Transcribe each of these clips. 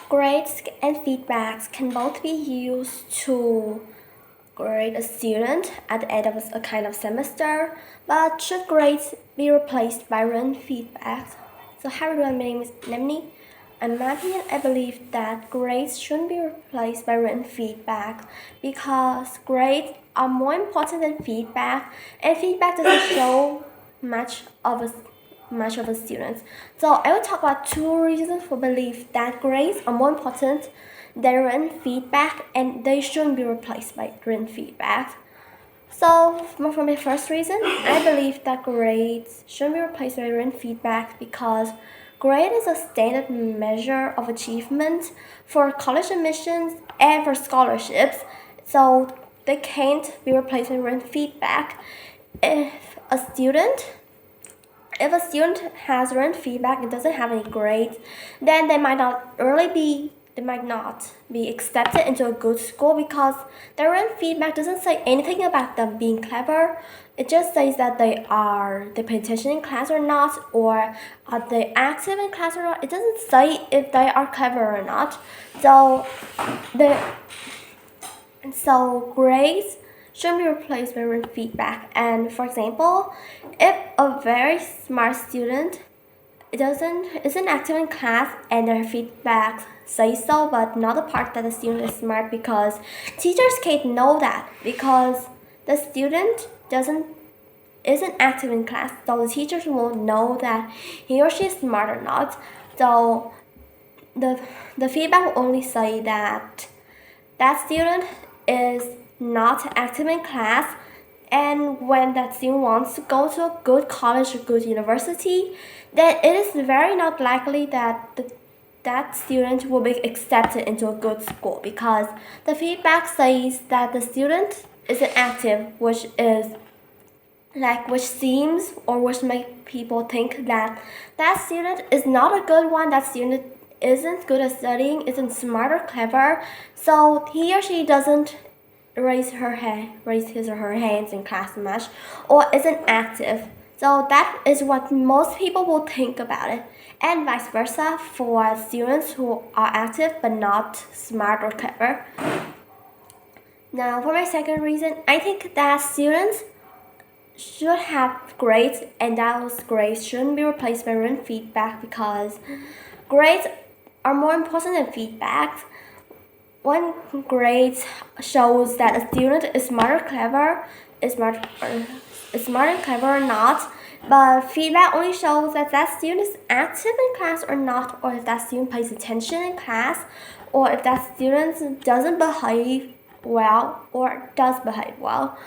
Grades and feedbacks can both be used to grade a student at the end of a kind of semester, but should grades be replaced by written feedback? So hi everyone, my name is Lemni. In my opinion, I believe that grades shouldn't be replaced by written feedback because grades are more important than feedback, and feedback doesn't show much of a student. So I will talk about two reasons for belief that grades are more important than written feedback and they shouldn't be replaced by written feedback. So for my first reason, I believe that grades shouldn't be replaced by written feedback because grade is a standard measure of achievement for college admissions and for scholarships. So they can't be replaced by written feedback. If a student has written feedback and doesn't have any grades, then they might not be accepted into a good school because their written feedback doesn't say anything about them being clever. It just says that they pay attention in class or not, or are they active in class or not. It doesn't say if they are clever or not. So grades shouldn't be replaced by written feedback. And for example, if a very smart student isn't active in class and their feedback says so, but not the part that the student is smart, because teachers can't know that because the student isn't active in class, so the teachers won't know that he or she is smart or not. So the feedback will only say that student is not active in class, and when that student wants to go to a good college or good university, then it is very not likely that that student will be accepted into a good school because the feedback says that the student isn't active, which seems or which make people think that that student is not a good one, that student isn't good at studying, isn't smart or clever, so he or she doesn't raise his or her hands in class much, or isn't active. So that is what most people will think about it, and vice versa for students who are active but not smart or clever. Now for my second reason, I think that students should have grades, and those grades shouldn't be replaced by written feedback because grades are more important than feedback. When grades shows that a student is smart and clever or not, but feedback only shows that that student is active in class or not, or if that student pays attention in class, or if that student doesn't behave well or does behave well.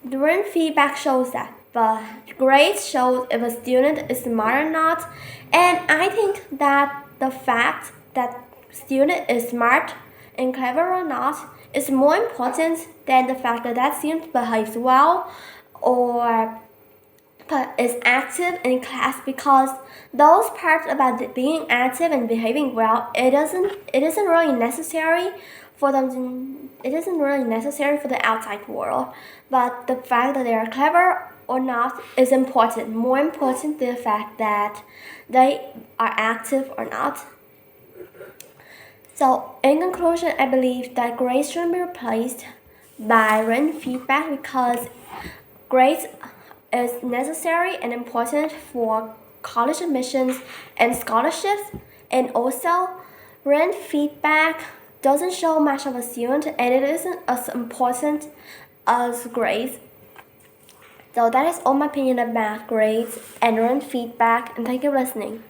The written feedback shows that, but grades shows if a student is smart or not, and I think that the fact that student is smart and clever or not is more important than the fact that that student behaves well or is active in class, because those parts about being active and behaving well, it isn't really necessary for them. It isn't really necessary for the outside world, but the fact that they are clever or not is important, more important than the fact that they are active or not. So in conclusion, I believe that grades shouldn't be replaced by written feedback because grades is necessary and important for college admissions and scholarships, and also written feedback doesn't show much of a student and it isn't as important as grades. So that is all my opinion about grades and written feedback, and thank you for listening.